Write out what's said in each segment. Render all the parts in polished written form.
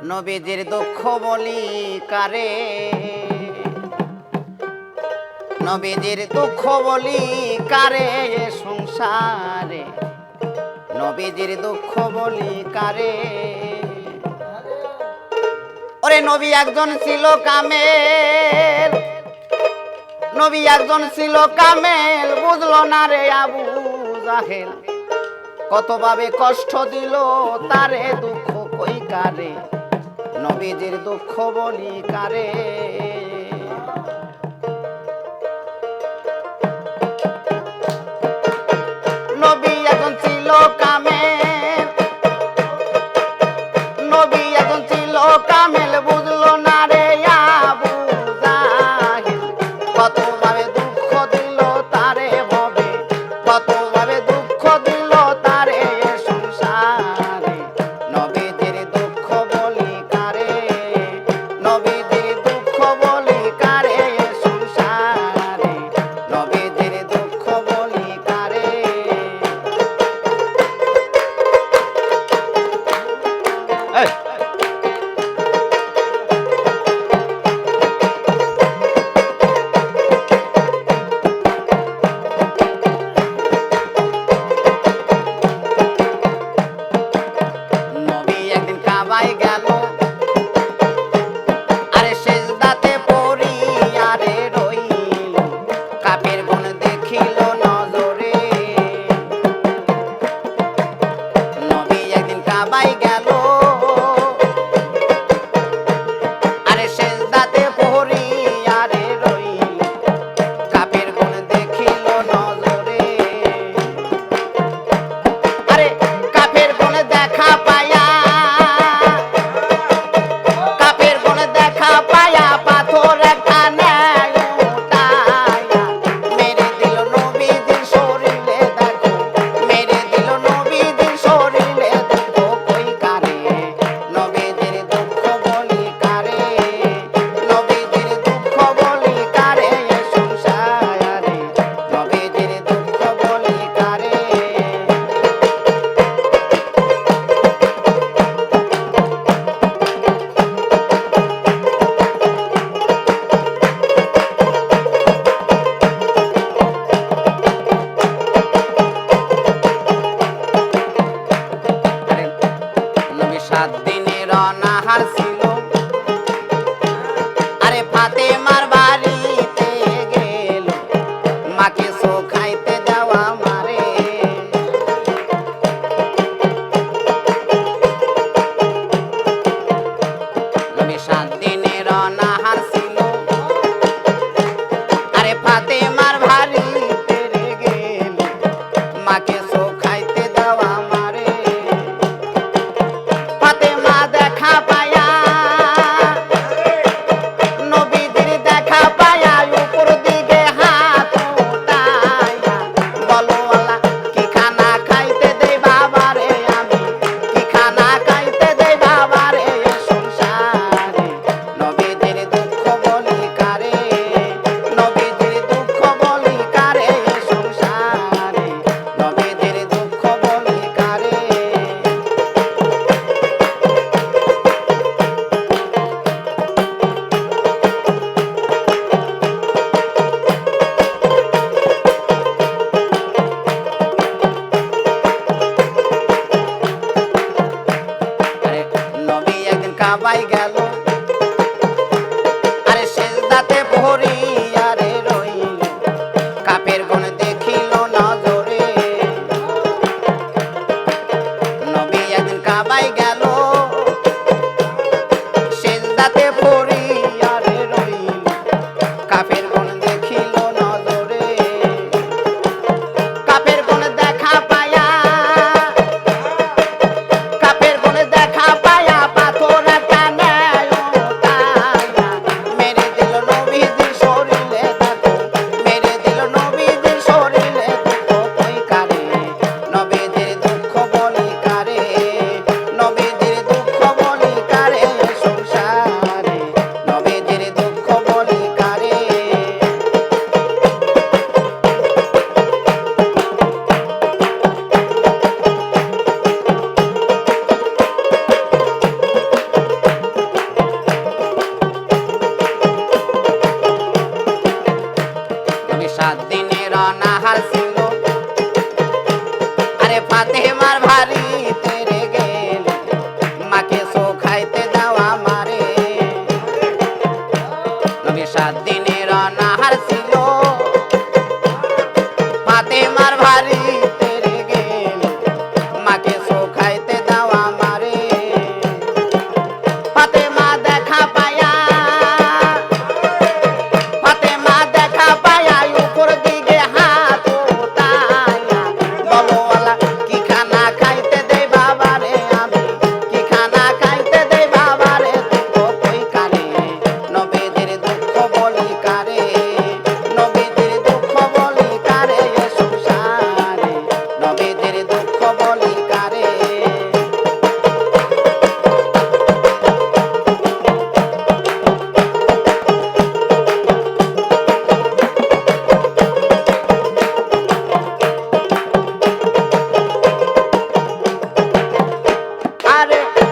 নবীজির দুঃখ বলি কারে, নবীজির দুঃখ বলি কারে এ সংসারে, নবীজির দুঃখ বলি কারে। ওরে নবী একজন ছিল কামেল, নবী একজন ছিল কামেল, বুঝলো না রে আবু জাহেল, কতভাবে কষ্ট দিল তারে, দুঃখ কই কারে, নবীজির দুঃখ বলি কারে। নবী একজন ছিল কামেল, নবী একজন ছিল কামেল, বুঝলো না রে আবু জাহেল, কতভাবে দুঃখ দিল তারে ভবে, কতভাবে দুঃখ দিল তারে সংসারে, নবীজির দুঃখ বলি কারে, নবীজির দুঃখ বলি কারে সংসারে, নবীজির দুঃখ বলি কারে। নবী একদিন কাবায় গেল, আরে সেজদাতে পড়ি আরে রইল, কাফের বোন দেখিল নজরে। নবী একদিন কাবায় গেল, আরে সেজদাতে পড়ি আরে রইল, কাফের বোন দেখিল নজরে। আরে কাফের বোন দেখা পায়া, কাফের বোন দেখা পায়া, পাথর একটা নেয় উঠায়া, মেরে দিল নবীজির শরীরে দেখো, মেরে দিল নবীজির শরীরে দেখো কই কারে, নবীজির দুঃখ বলি কারে, নবীজির দুঃখ বলি কারে সংসারে, নবীজির দুঃখ বলি কারে। নবী 7 দিনের অনাহার ছিল, আরে ফাতেমার বাড়িতে গেল, মাকে খাইতে যাওয়া মারে। নবী 7 দিনের অনাহার ছিল, আরে ফাতেমার বাড়িতে গেল, মাকে খাইতে যাওয়া মারে। ফাতেমা দেখা পায়া, নবীজির দেখা পায়া, উপর দিকে হাত উঠায়া, বলো আল্লাহ কি খানা খাইতে দেই বাবারে, আমি কি খানা খাইতে দেই বাবারে সংসারে, নবীজির দুঃখ বলি কারে, নবীজির দুঃখ বলি কারে সংসারে, নবীজির দুঃখ বলি কারে। আরে নবী একদিন কাবায় গেল, আরে সেজদাতে পড়ি আরে রইল, কাফের বোন দেখিল নজরে। নবী একদিন কাবায় গেল, সেজদাতে পড়ি আরে রইল, কাফের বোন দেখিল নজরে। কাফের বোন দেখা পায়া, কাফের বোন দেখা পায়া, পাথর একটা নেয়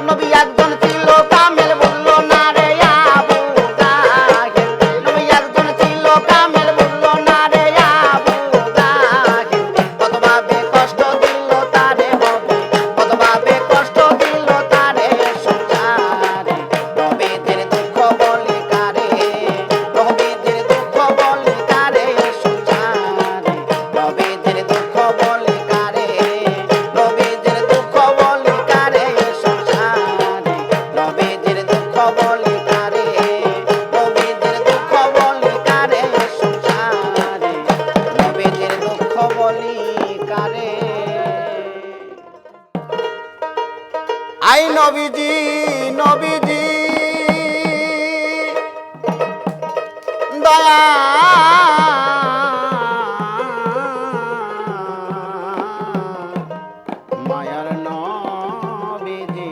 নবী একজন ছিল কামেল বুঝলো না রে আবু জাহেল নবী একজন ছিল কামেল বুঝলো না রে আবু জাহেল কতভাবে কষ্ট দিল তারে হবে কতভাবে কষ্ট দিল তারে সংসারে নবীদের দুঃখ বলি কারে নবীদের দুঃখ বলি কারে সংসারে নবীদের দুঃখ বলি কারে নবীদের দুঃখ বলি কারে সংসারে নবীদের দুঃখ বলি কারে নবীদের দুঃখ বলি কারে সংসারে নবীদের দুঃখ বলি কারে আই নবীজি নবীজি দয়া মায়ার নবীজি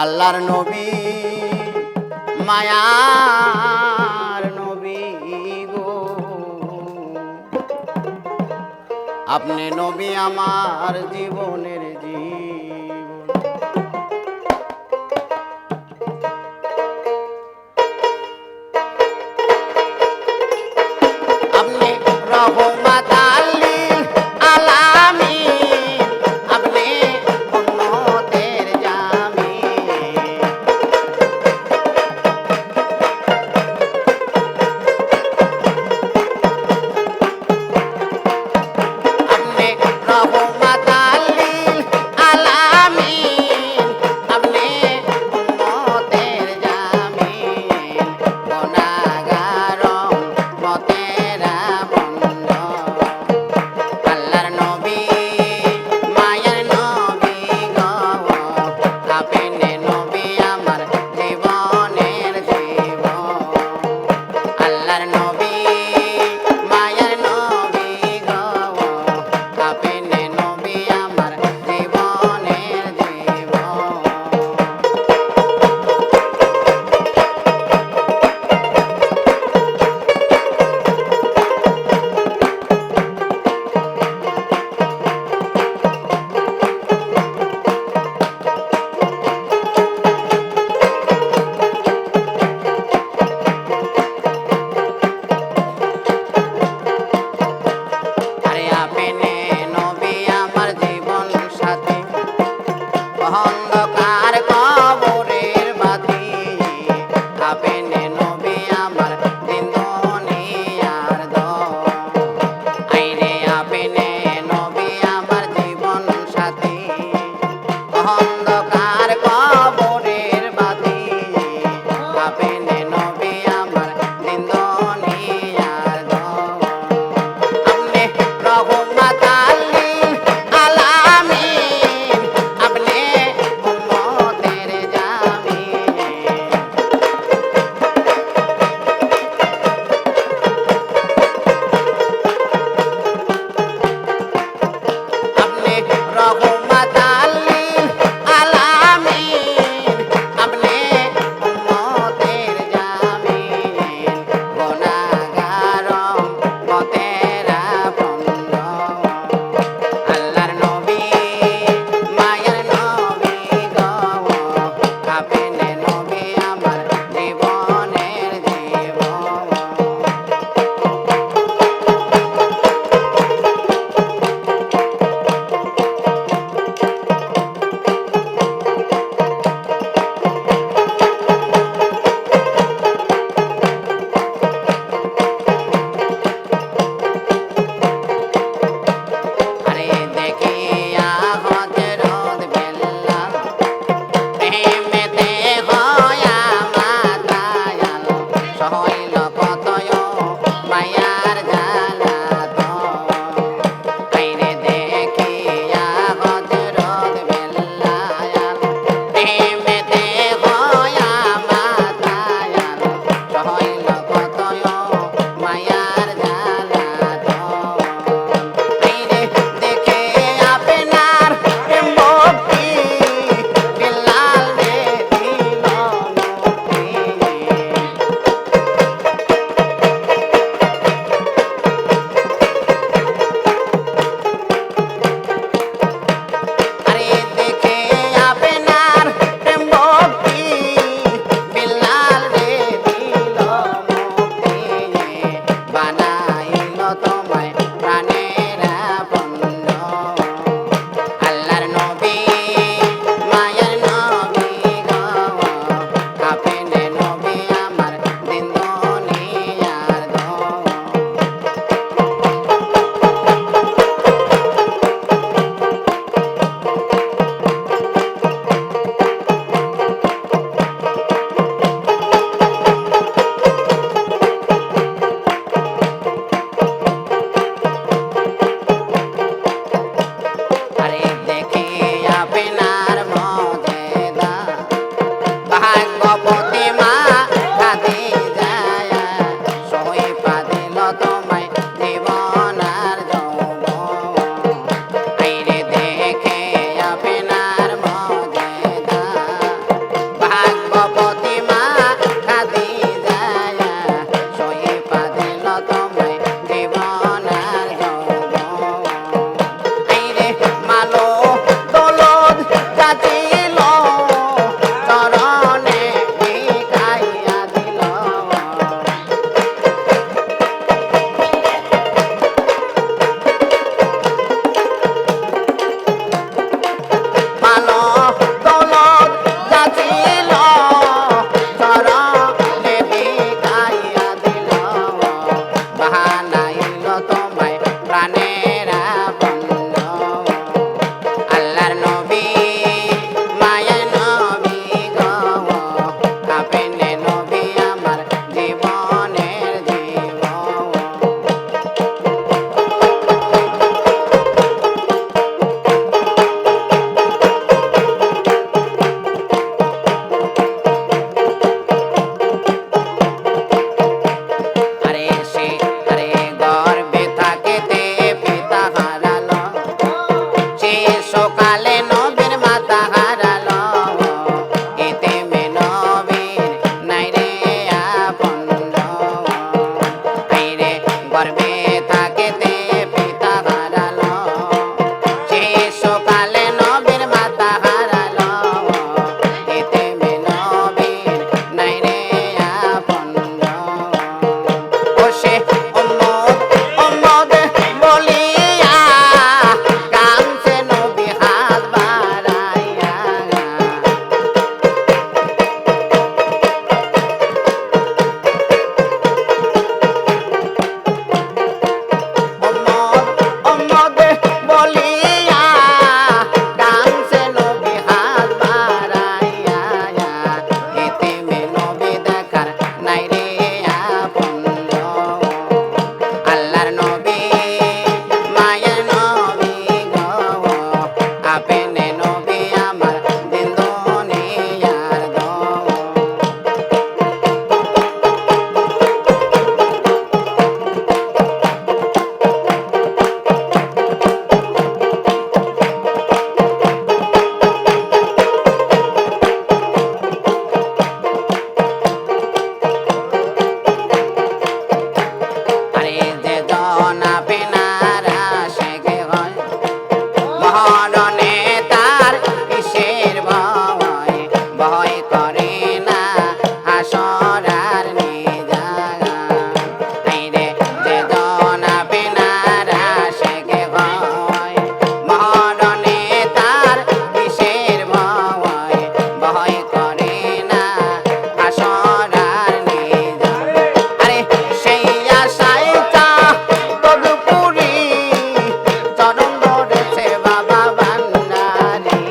আল্লাহর নবী মায়ার নবী গো আপনি নবী আমার জীবনের জীবন আপনি রহমাতাল লিল আলামিন আপনি উম্মতের জামিন আপনি রহমাতাল লিল সকালে নবীর মাতা হারালো এতিমে নবীর নাই রে আপন আইরে গর্বে থাকিতে পিতা হারালো সেই সকালে নবীর মাতা হারালো এতিমে নবীর নাই রে আপন ও সে উম্মত বলিয়া কাঁদছে নবী হাত বাড়াইয়া উম্মত বলিয়া কাঁদছে নবী হাত বাড়াইয়া এতিমে নবী দেখার নাই রে আপন আল্লাহর নবী মায়ের নবী গো আপনি নবী আমার দিন দুনিয়ার গো আরে যে জন আপনারা শেখে হয় মরণে তার কিসের ভয় ভয় করে না হাসরার নিজাগা আইরে যে জন আপনারা শেখে হয় মরণে তার কিসের ভয় ভয় করে না হাসরার নিজাগা আরে সেই আশায় চা তদুপুরি চরণ ধরেছে বাবা ভান্ডারী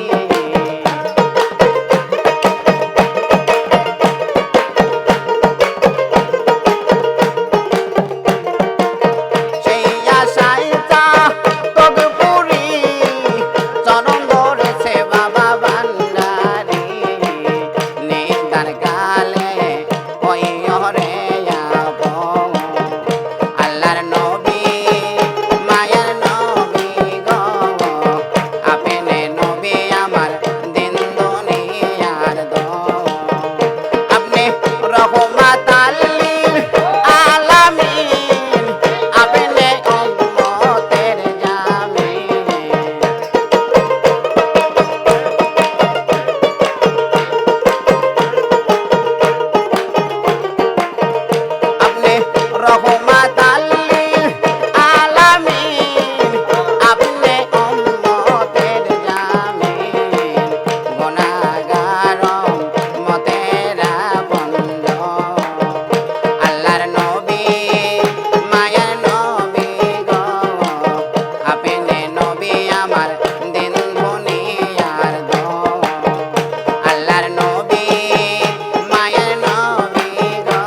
সেই আশায় চা তদুপুরি চরণ ধরেছে বাবা ভান্ডারী নিদান কালে ওই হরে আপন আল্লাহর নবী মায়ের নবী গো আপনি নবী আমার দিন দুনিয়ার দো আপনি রহমাতাল লিল আলামিন আপনি উম্মতের জামিন আপনি রহমাতাল লিল আলামিন আপনি উম্মতের জামিন গুনাহগার উম্মতের আপন আল্লাহর নবী মায়ের নবী গো আপনি নবী আমার দিন দুনিয়ার দো আল্লাহর নবী মায়ের নবী গো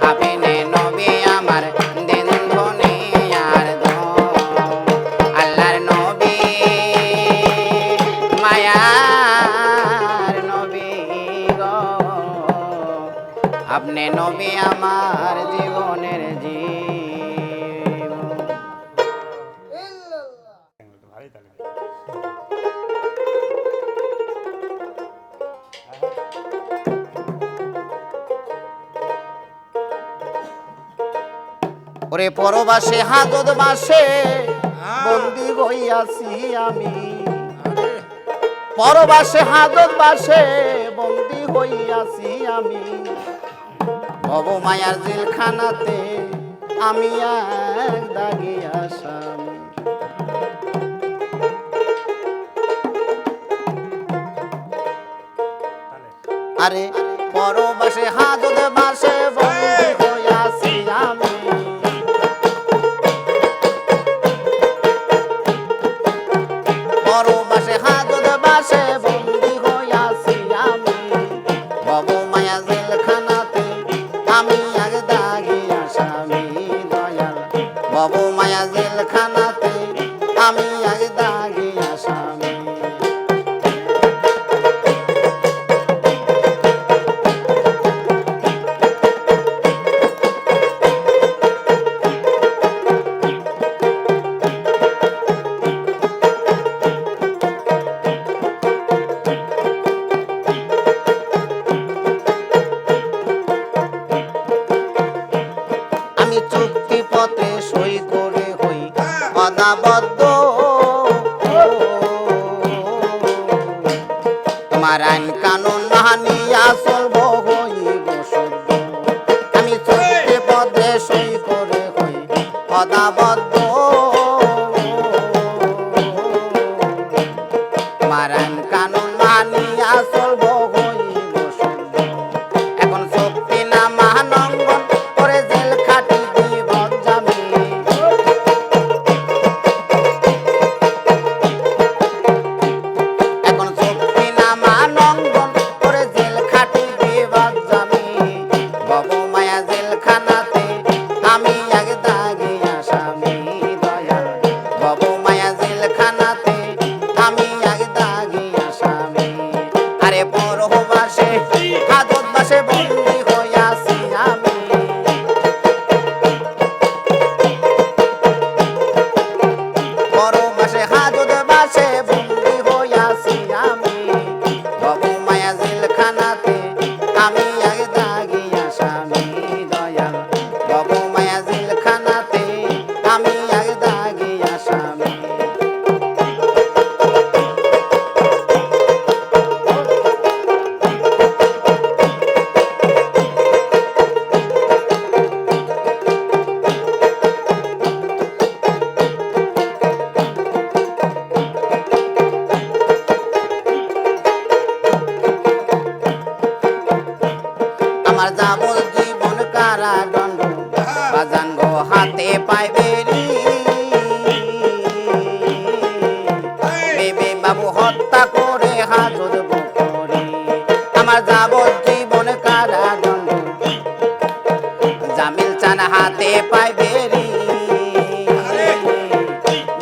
আপনি নবী আমার দিন দুনিয়ার দো আল্লাহর নবী মায়ার নবী গো আপনি নবী আমার জীবনের জীবন ভালোই তাহলে ওরে পরবাসে হাজত বাসে বন্দি হইয়াছি আমি পরবাসে হাজত বাসে বন্দি হইয়াছি আমি ভব মায়ার জেলখানাতে আমি এক দাগি আসামি আরে পরবাসে হাজত বাসে বন্দি হইয়াছি আমি পরবাসে হাজত বাসে বন্দি হইয়াছি আমি ভব মায়া জেলখানাতে আমি এক দাগি আসামি দয়াল ভব মায়া জেলখানাতে আমি এক দাগি আসামি তোমার আইন কানুন মানিয়া চলব হইব শুদ্ধ আমি চলতে পদে সই করে হই পদাবদ্ধ তোমার আইন কানুন মানিয়া চলব হইব শুদ্ধ এখন শক্তি না মহানঙ্গন করে জেল খাটি জীবন জামি এখন শক্তি না মহানঙ্গন করে জেল খাটি জীবন জামি বাবু মায়া জেলখানাতে আমি এক দাগি আসামি দয়াল বাবু মায়া জেলখানাতে আমি এক দাগি আসামি আরে পরবাসে হাজত বাসে বন্দি হইয়াছি আমি পরবাসে হাজত বাসে বন্দি হইয়াছি আমি বাবু মায়া জেলখানাতে আমি এক দাগি আসামি দয়াল বাবু মায়া জেলখানাতে আমি এক দাগি আসামি আমার যাবল জীবন কারাদণ্ড বাজান গো হাতে পাইবে বেবে বাবু হত্যা করে হাজত করে আমার যাবল জীবন কারাদণ্ড জামিল চান হাতে পাইবে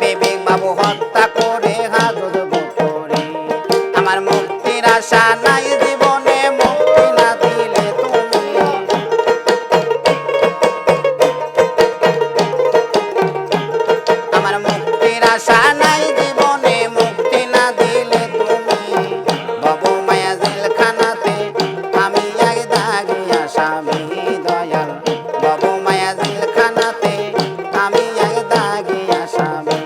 বেবে বাবু হত্যা করে হাজত করে আমার মুক্তির আশা নাই জীবনে মুক্তি না দিলে তুমি আমার মুক্তির আশা নাই জীবনে মুক্তি না দিলে তুমি বাবু মায়া জেলখানাতে আমি এক দাগি আসামি দয়াল বাবু মায়া জেলখানাতে আমি এক দাগি আসামি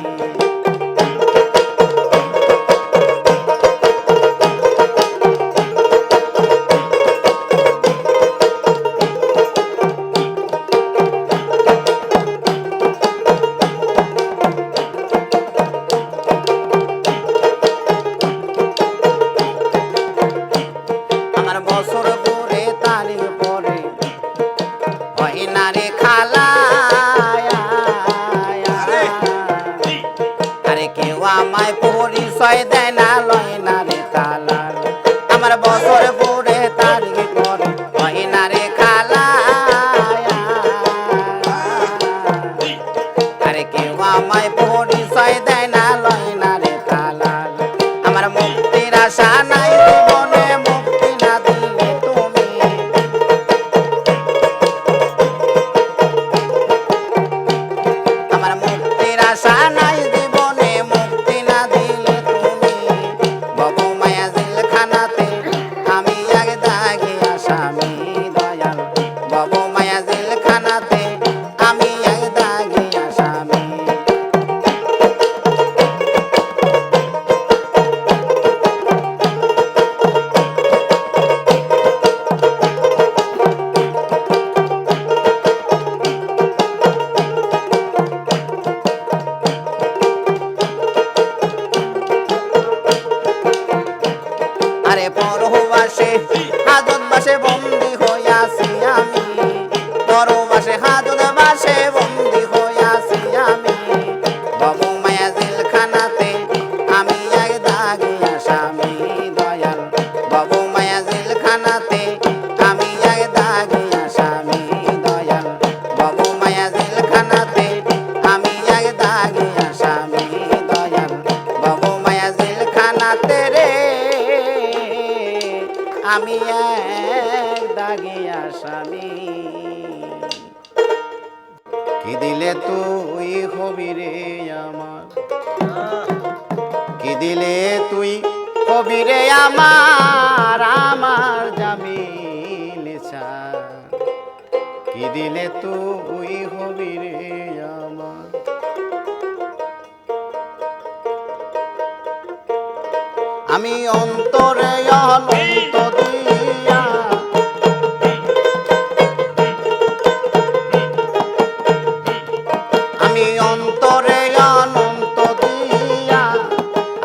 আমার বছর ঘুরে তারিখ পরে হয় না রে খালা আরে কেউ আমায় পরিচয় দেয় না লয় না রে তালা আমার বছর ঘুরে তারিখ পরে হয় না রে খালা আরে কেউ আমায় পরিচয় দেয় না লয় না রে তালা আমার মুক্তির আশা নাই জীবনে মুক্তি না দিলে তুমি আমার মুক্তির আশা নাই জীবনে মুক্তি না দিলে তুমি বাবু মায়া জেলখানাতে আমি এক দাগি আসামি দয়াল বাবু মায়া জেলখানাতে আমি এক দাগি আসামি আরে পরবাসে হাজত বাসে বন্দি হইয়াছি আমি পরবাসে হাজত বাসে বন্দি হইয়াছি আমি বাবু মায়া জেলখানাতে আমি এক দাগি আসামি দয়াল বাবু মায়া জেলখানাতে আমি এক দাগি আসামি দয়াল বাবু মায়া জেলখানাতে আমি এক দাগি আসামি দয়াল বাবু মায়া জেলখানাতে রে আমি এক দাগি আসামি কি দিলে তুই হবি রে আমার কি দিলে তুই হবি রে আমার আমার জামিল ছাড় কি দিলে তুই হবি রে আমার আমি অন্তরে অনন্ত দিয়া আমি অন্তরে অনন্ত দিয়া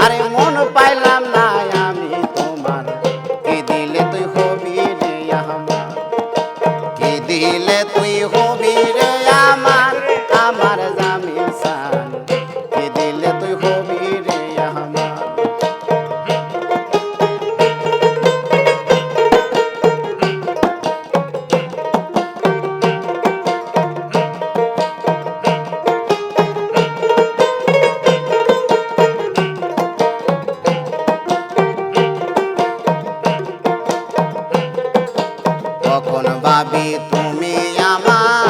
আরে মন পাইলাম না আমি তোমার কি দিলে তুই হবি রে আমার কি দিলে তুই হবি রে আমার আমার জামিল সান কি দিলে তুই হবি রে আমার কখন ভাবি তুমি আমার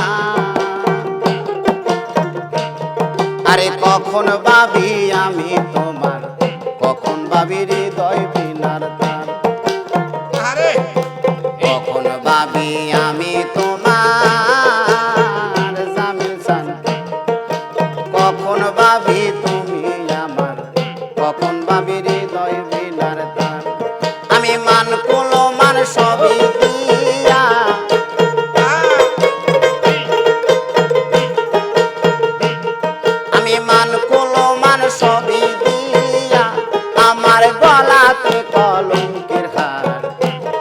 আরে কখন ভাবি আমি তোমার কখন ভাবি হৃদয় বিনার তার কখন ভাবি আমি তোমার জামিল সান কখন ভাবি তুমি আমার কখন ভাবি হৃদয় বিনার তার আমি মান কুলো মান সবই দিয়া আমি মান কুলো মান সবই দিয়া আমার গলাতে কলঙ্কের হার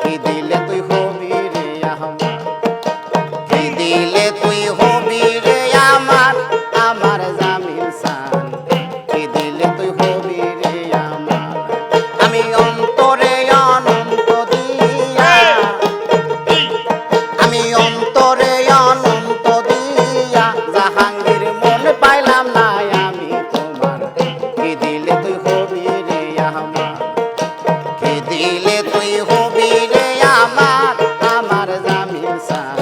কি দিলে তুই হবি রে আমার কি দিলে তুই হবি রে আমার আমার জামিল সান কি দিলে তুই হবি রে আমার আমি অন্তরে অনন্ত দিয়া আমি অন্তরে অনন্ত দিয়া জাহাঙ্গীর মন পাইলাম না আমি তোমার কি দিলে তুই হবি রে আমার কি দিলে তুই হবি রে আমার আমার জামিল সান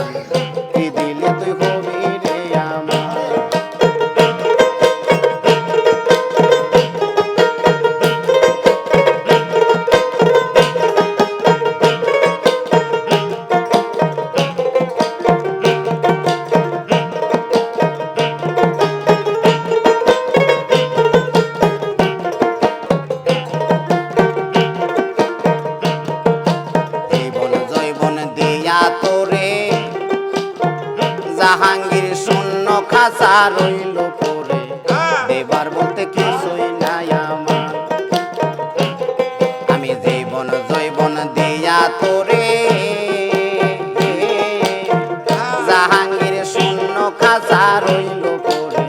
কি দিলে তুই হবি রে আমার জীবন জৈবন দিয়া তোরে জাহাঙ্গীর শূন্য খাঁচা রইল পরে দেবার বলতে কিছুই নাই আমার আমি জীবন জৈবন দিয়া তোরে জাহাঙ্গীর শূন্য খাঁচা রইল পরে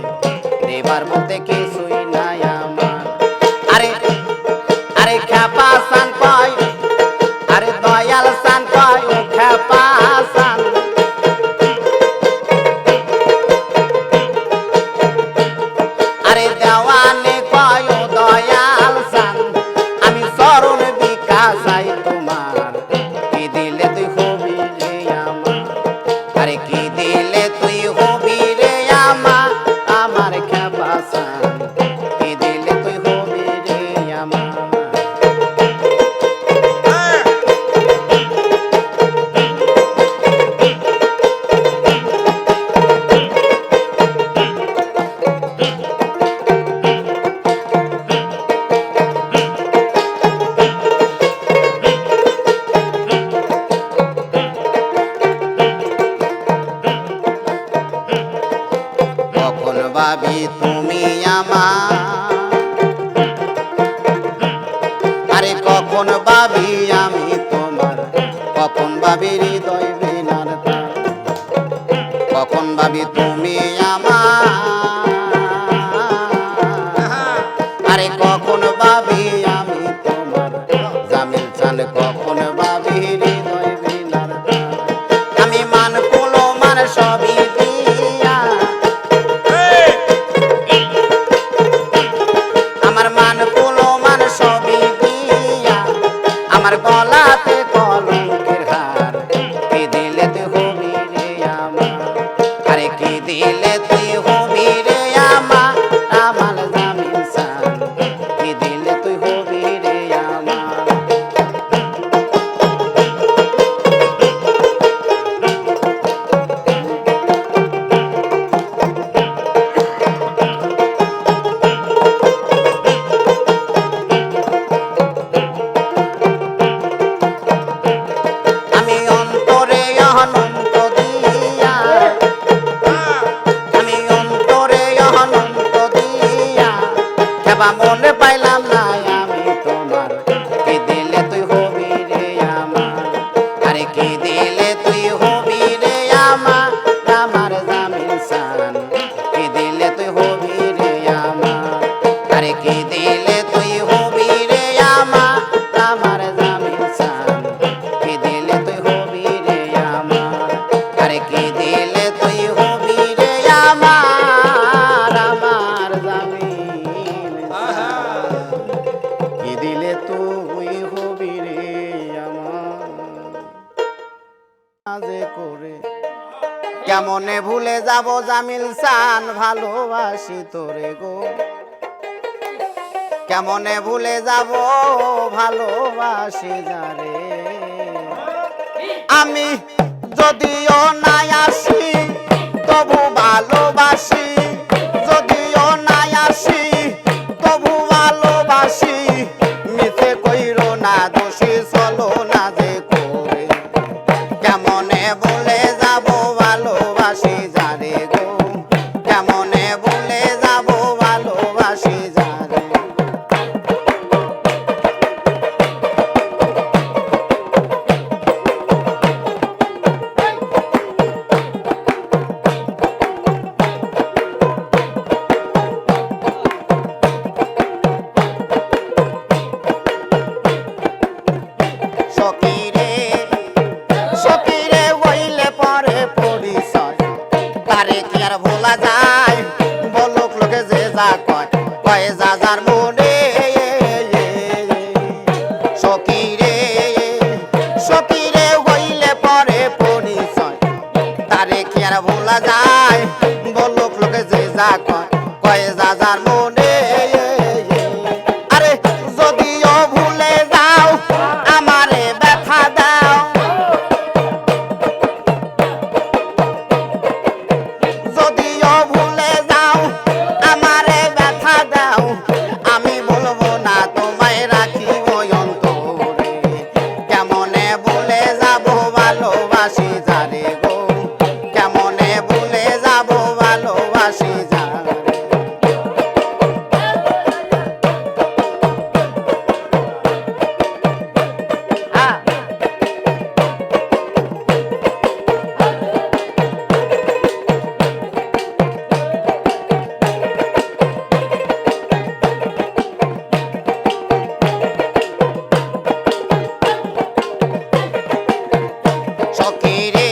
দেবার বলতে কিছুই নাই আমার আরে আরে খ্যাপা সান পায় আরে দয়াল সান পায় ও খ্যাপা সান আরে দেওয়ানে কয় ও দয়াল সান আমি চরণ বিকাশ আই তোমার কি দিলে তুই হবি রে আমার আরে কি দিলে তুই হবি রে আমার আমার খ্যাপা সান কি দিলে তুই হবি রে আমার কখন ভাবি তুমি আমার আরে কখন ভাবি আমি তোমার কখন ভাবি হৃদয় বিনার তার কখন ভাবি তুমি আমার আরে কখন ভাবি আমি তোমার জামিল চান কখন ভাবি হৃদয় বিনার তার আমি মান কুলো মান সবই দিয়া আমার মান কুলো মান সবই দিয়া আমার গলাতে কলঙ্কের হার কি দিলে তুই হবি রে আমার আরে কি দিলে তুই হবি রে আমার আমার জামিল সান কি দিলে তুই হবি রে আমার যে করে কেমনে ভুলে যাব জামিল চান ভালোবাসি তোরে গো কেমনে ভুলে যাব ভালোবাসি যারে আমি যদিও নাই আসি তবু ভালোবাসি যদিও নাই আসি তবু ভালোবাসি মিছে কইরো না দোষী চলো না যে করে কেমনে ভুলে যাব ভালোবাসি যারে গো কেমনে ভুলে যাব ভালোবাসি যারে ভোলা যায় বলক লোকে যে যা কয় কয় যা যার মনে সখীরে সখীরে হইলে পরে পরিচয় তারে কি আর ভোলা যায় বলক লোকে যে যা কয় কয় যা যার মনে আরে যদিও ভুলে যাও আমারে ব্যথা দাও যদিও ভুলে যাও আমারে ব্যথা দাও আমি বলবো না তোমায় রাখিব অন্তরে কেমনে ভুলে যাব ভালোবাসি যারে গো কেমনে ভুলে যাব ভালোবাসি যারে সখীরে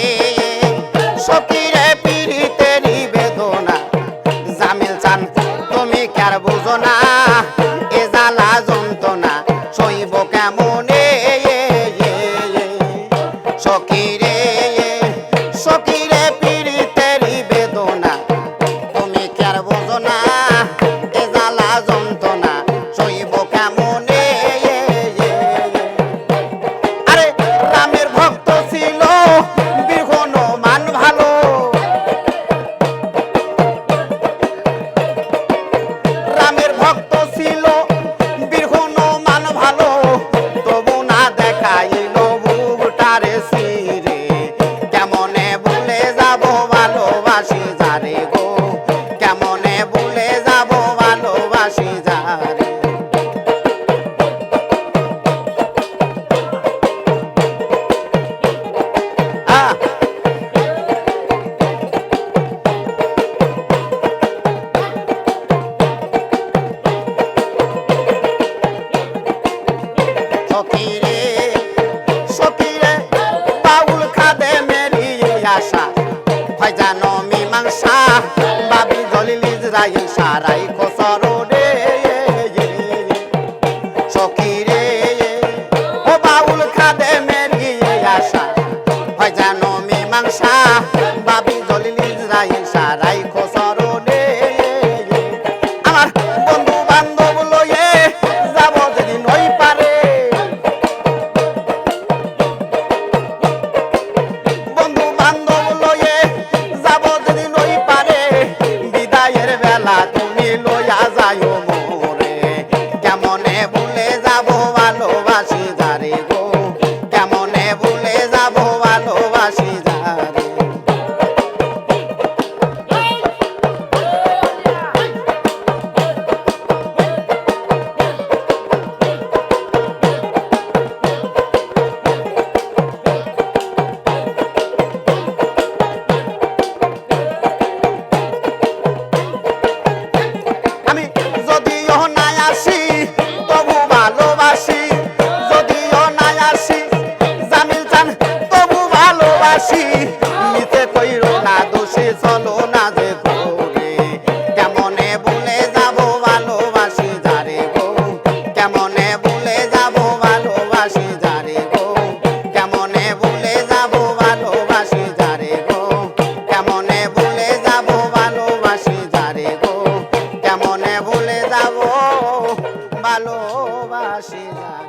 সখীরে পীড়িতেরই বেদনা জামিল চান তুমি কি আর বুঝো না এ জ্বালা যন্ত্রণা সইব কেমনে সখীরে সখীরে পীড়িতেরই বেদনা তুমি কি আর বুঝো না এ জ্বালা যন্ত্রণা সইব কেমনে আরে রামের ভক্ত ছিল বীর হনুমান ভালো রামের ভক্ত ছিল বীর হনুমান ভালো তবু না দেখাইল বুকটারে সিরে কেমনে ভুলে যাব ভালোবাসি যারে গো কেমনে ভুলে যাব ভালোবাসি যারে সখীরে সখীরে বাউল খাদে মেরি আশা হয় জানো মীমাংসা বাবি জলিল ইসরাইল সারাই খসরো রে সখীরে ও বাউল খাদে মেরি আশা হয় জানো মীমাংসা বাবি জলিল ইসরাইল সারাই খসরো রে আমার বন্ধু বান্ধব লয়ে যাব যেদিন ওই পারে বন্ধু বান্ধব লয়ে যাব যেদিন ওই পারে বিদায়ের বেলা তুমি লইয়া যাইও মোরে কেমনে ভুলে যাব ভালোবাসি যারে গো কেমনে ভুলে যাব ভালোবাসি যারে আমি যদিও নাই আসি তবু ভালোবাসি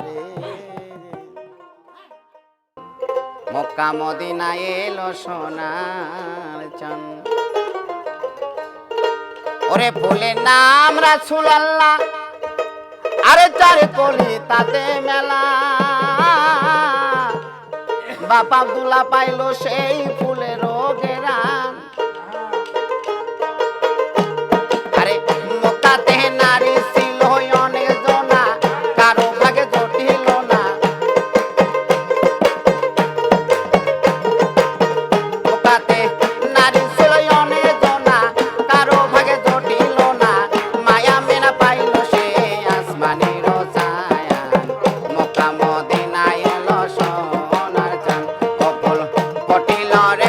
রে মক্কা মদিনা এলো সোনার চান ওরে ফুলের নাম রাসূলুল্লাহ আরে চারে কলি তাতে মেলা বাপ আব্দুল্লাহ পাইলো সেই ফুলের ঘেরান আরে মক্কাতে নারী ছিল অনেক জনা কারো ভাগে জটিল না মক্কাতে নারী ছিল অনেক জনা কারো ভাগে জটিল না মায়া মেনা পাইলো সে আসমানের ছায়া মক্কা মদিনায় এলো সোনার চাঁদ কপল কটিল রে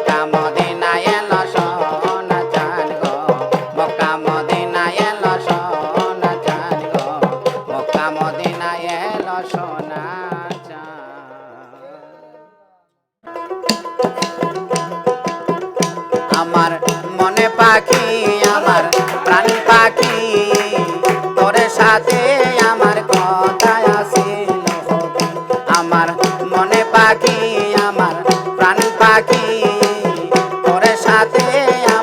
মক্কা মদিনায় এলো সোনা চাঁদ গো মক্কা মদিনায় এলো সোনা চাঁদ গো মক্কা মদিনায় এলো সোনা আমার মনে পাখি আমার প্রাণ পাখি তোর সাথে আমার কথা আছিল আমার মনে পাখি আমার প্রাণ পাখি তোর সাথে আমার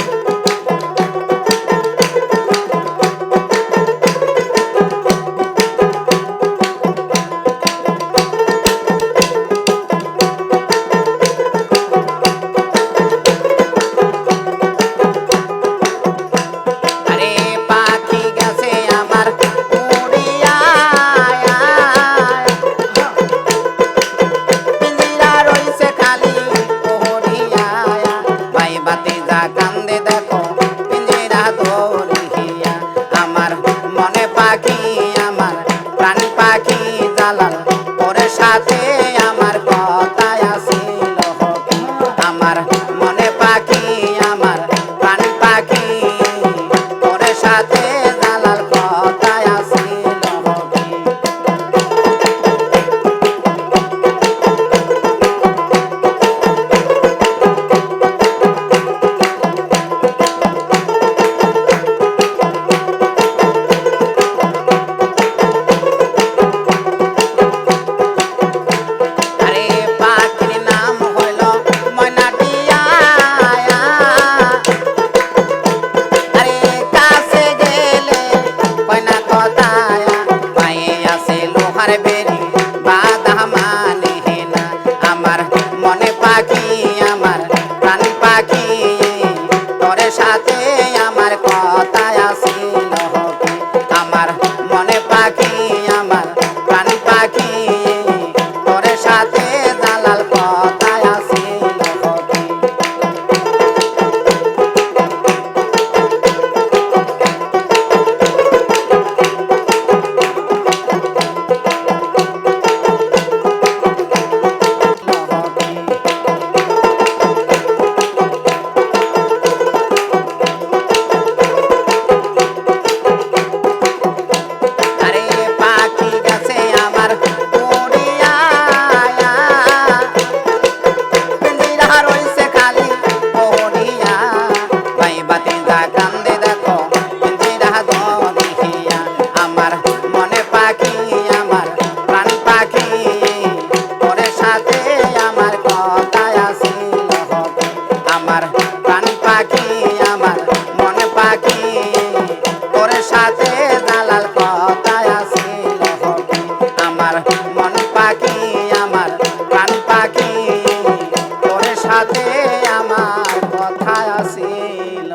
কথা আছিল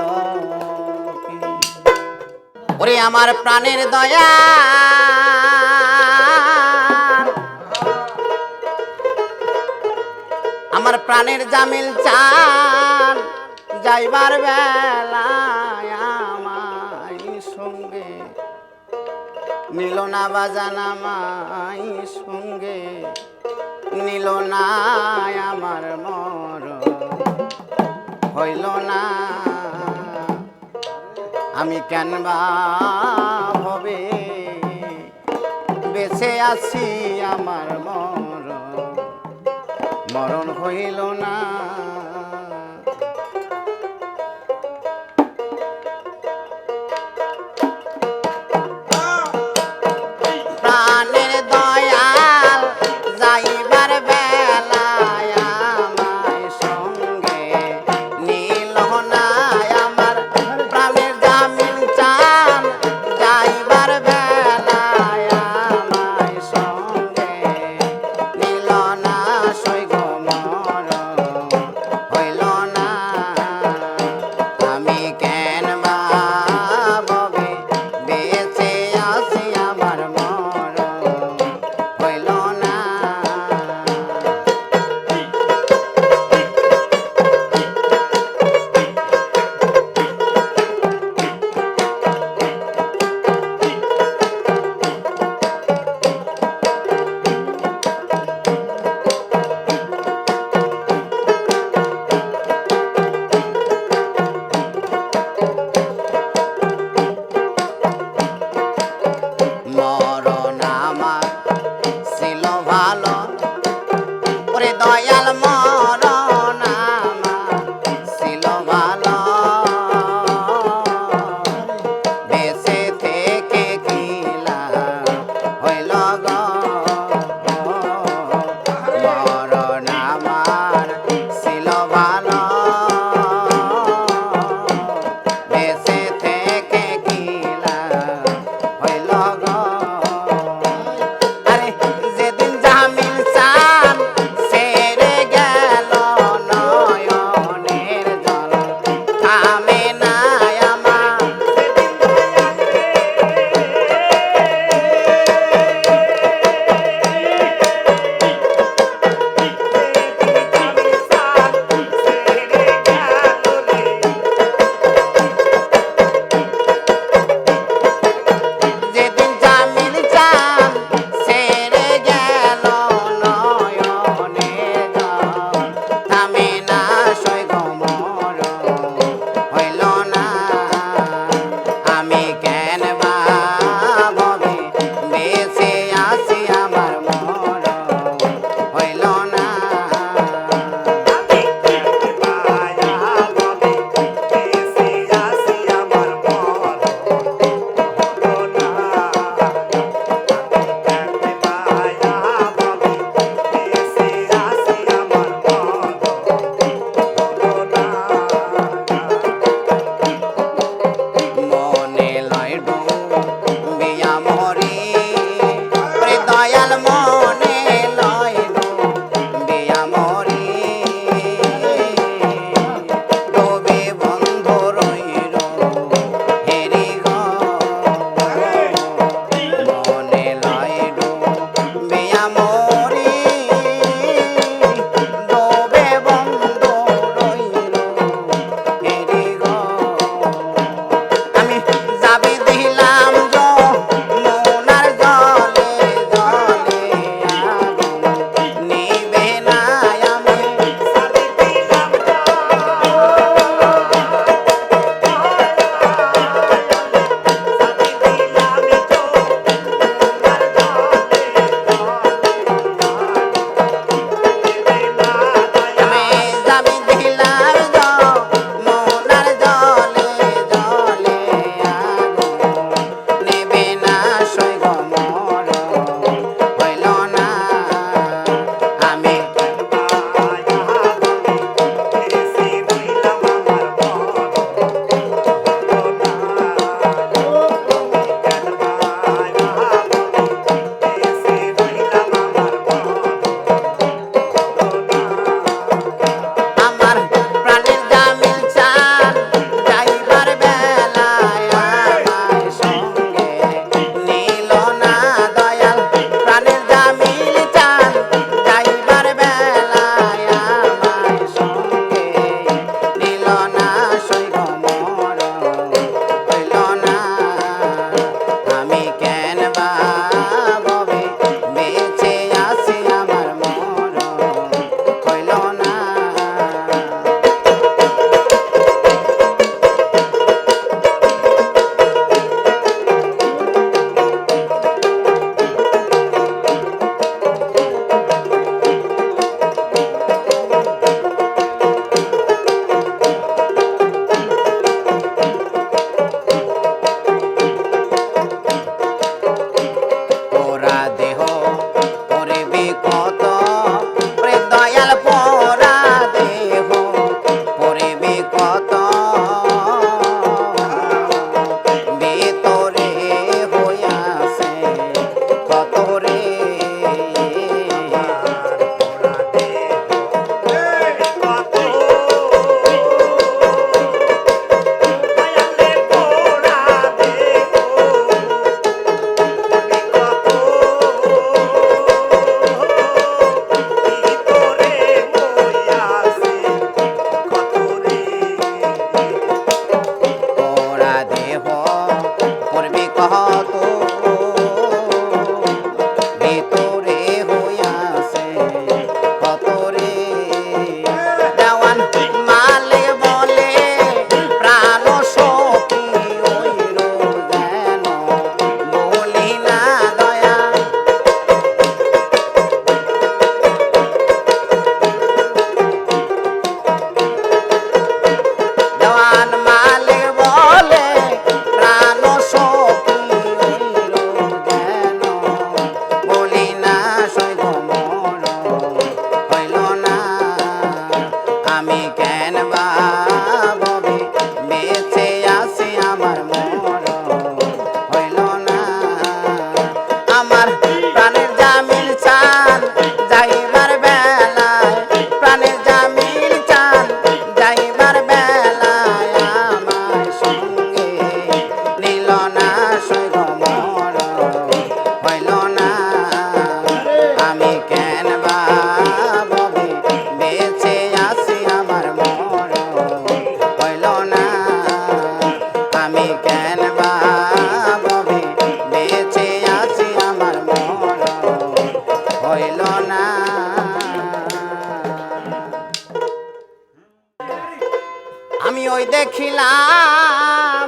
ওরে আমার প্রাণের দয়া আমার প্রাণের জামিল চান যাইবার বেলায় আমায় সঙ্গে নিল না বাজান আমায় সঙ্গে নিল না আমার মর হইল না আমি কেন বা হবে বেঁচে আছি আমার মরণ হইল না প্রাণের দয়াল যাইবার বেলায় আমায় সঙ্গে নিল না আমার প্রাণের জামিন চান যাইবার বেলায় আমায় সঙ্গে নিল না সৈগ মরণ দয়াল মরণ আমার ছিল ভালো বেঁচে থেকে কি লাভ হইল গো মরণ আমার ছিল ভালো বেঁচে থেকে কি লাভ হইল গো আরে যেদিন জামিল চান ছেড়ে ওই দেখিলাম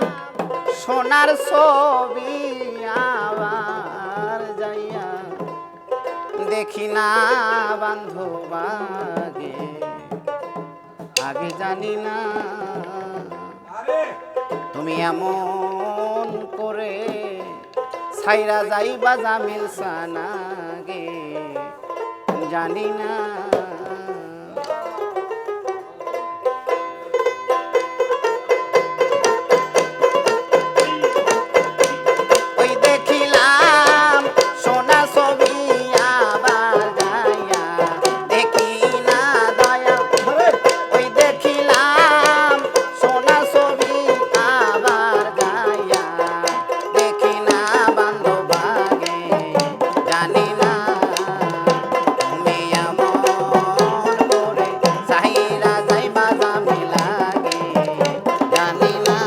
সোনার ছবি আবার যাইয়া দেখি না বান্ধব আগে আগে জানি না তুমি এমন করে ছাইরা যাইবা জামিল সানাগে জানি না ওই দেখিলাম সোনা ছবি আবার যাইয়া দেখি না দয়া ওই দেখিলাম সোনা ছবি আবার যাইয়া দেখি না বান্ধব আগে জানি না তুমি এমন করে চাহিরা যাইবা জামিল আগে জানি না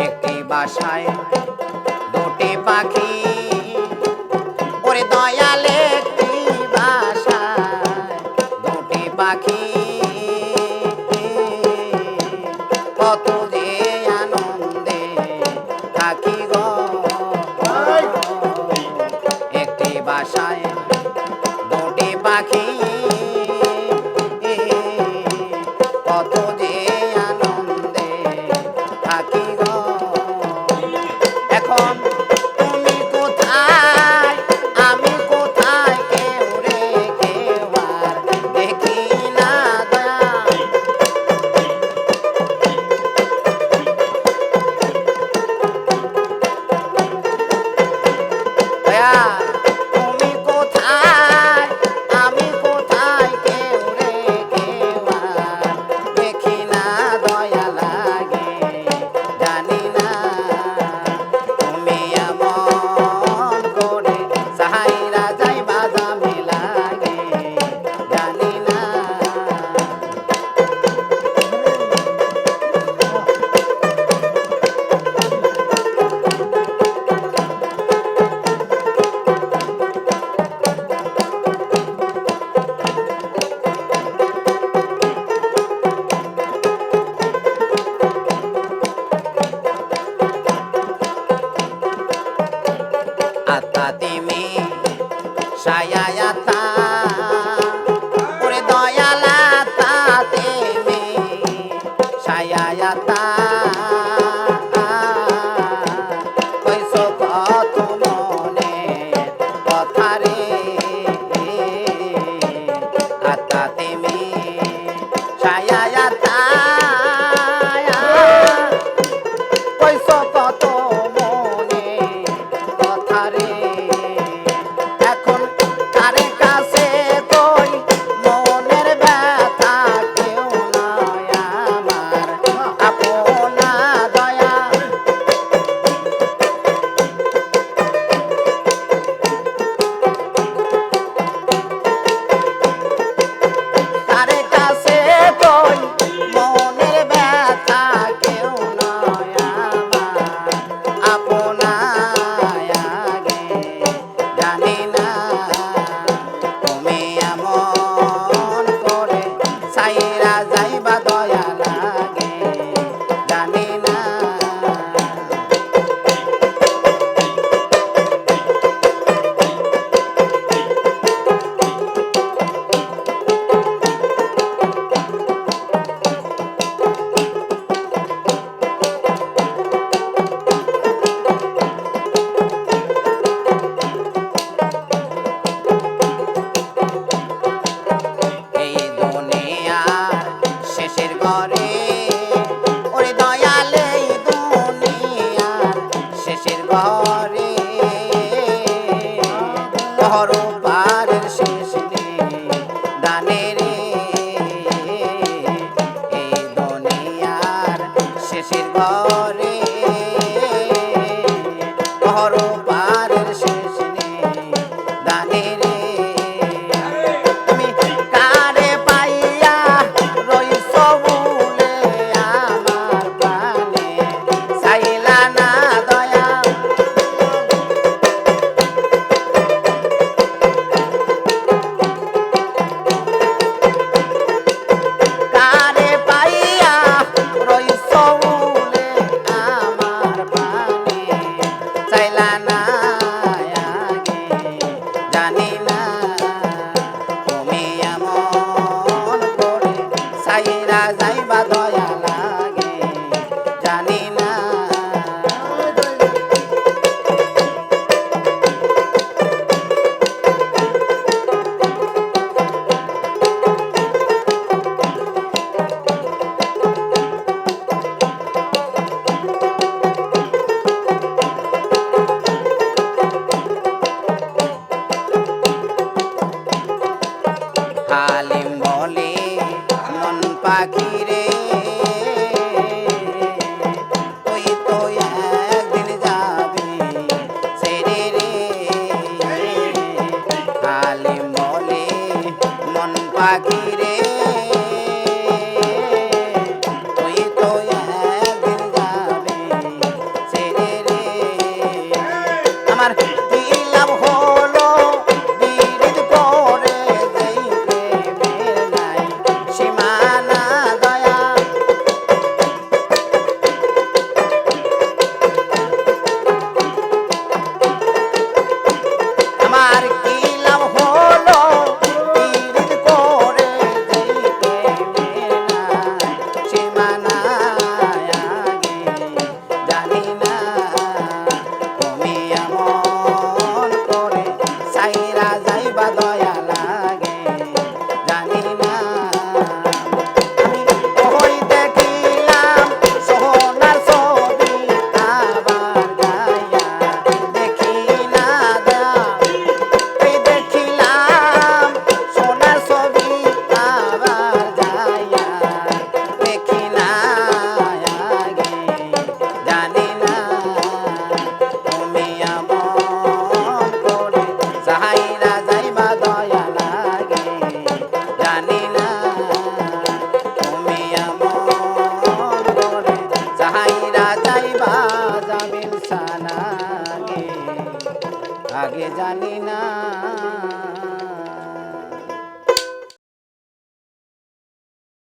একটি বাসায় দুটি পাখি ওরে দয়াল একটি বাসায় দুটি পাখি কত যে আনন্দে থাকি গো একটি বাসায় দুটি পাখি কত যে আনন্দে থাকি গো এখন তুমি কোথায় আমি কোথায় কেউ রে কেউ আর দেখি না দয়া দয়া তুমি কোথায় আমি কোথায় কেউ রে কেউ আর দেখি না দয়া লাগে জানি জানি না তুমি এমন করে সাইরা যাইবা দয়া লাগে জানি না আমি ওই দেখিলাম সোনার ছবি আবার গায়া দেখি না এই দেখিলাম সোনার ছবি আবার যাইয়া দেখি না আগে জানি না তুমি এমন করে সাহাইরা যাইবা দয়া লাগে জানি না তুমি এমন করে সাহাইরা যাইবা যাবিল সানাগে আগে জানি না।